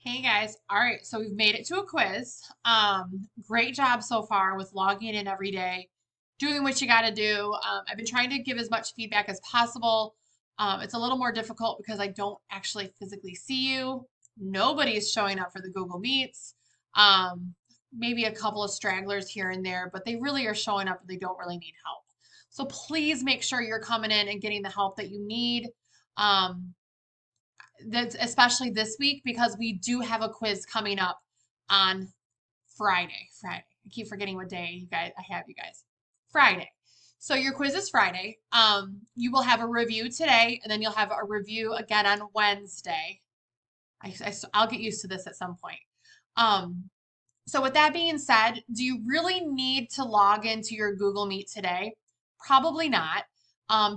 Hey guys. All right, so we've made it to a quiz. Great job so far with logging in every day, doing what you got to do. I've been trying to give as much feedback as possible. It's a little more difficult because I don't actually physically see you. Nobody's showing up for the Google Meets. Um, Maybe a couple of stragglers here and there, but they really are showing up and they don't really need help. So please make sure you're coming in and getting the help that you need. Um, that's especially this week because we do have a quiz coming up on Friday. Friday. I keep forgetting what day I have you guys. Friday. So your quiz is Friday. You will have a review today, and then you'll have a review again on Wednesday. I'll get used to this at some point. Um, so with that being said, do you really need to log into your Google Meet today? Probably not,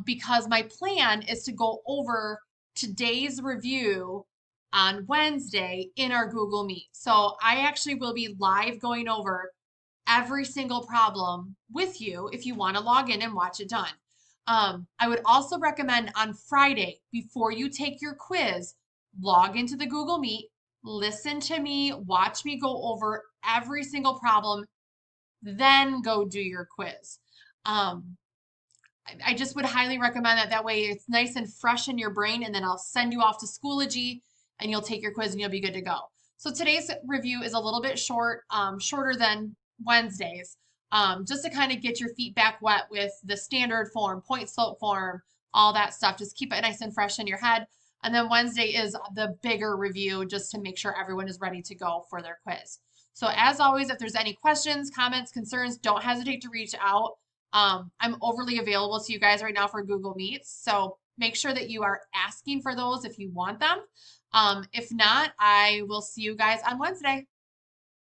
because my plan is to go over today's review on Wednesday in our Google Meet. So I actually will be live going over every single problem with you if you want to log in and watch it done. I would also recommend on Friday, before you take your quiz, log into the Google Meet, listen to me, watch me go over every single problem, then go do your quiz. Um, I just would highly recommend that. That way it's nice and fresh in your brain, and then I'll send you off to Schoology and you'll take your quiz and you'll be good to go. So today's review is a little bit shorter than Wednesday's, just to kind of get your feet back wet with the standard form, point slope form, all that stuff. Just keep it nice and fresh in your head. And then Wednesday is the bigger review just to make sure everyone is ready to go for their quiz. So as always, if there's any questions, comments, concerns, don't hesitate to reach out. I'm overly available to you guys right now for Google Meets, so make sure that you are asking for those if you want them. If not, I will see you guys on Wednesday.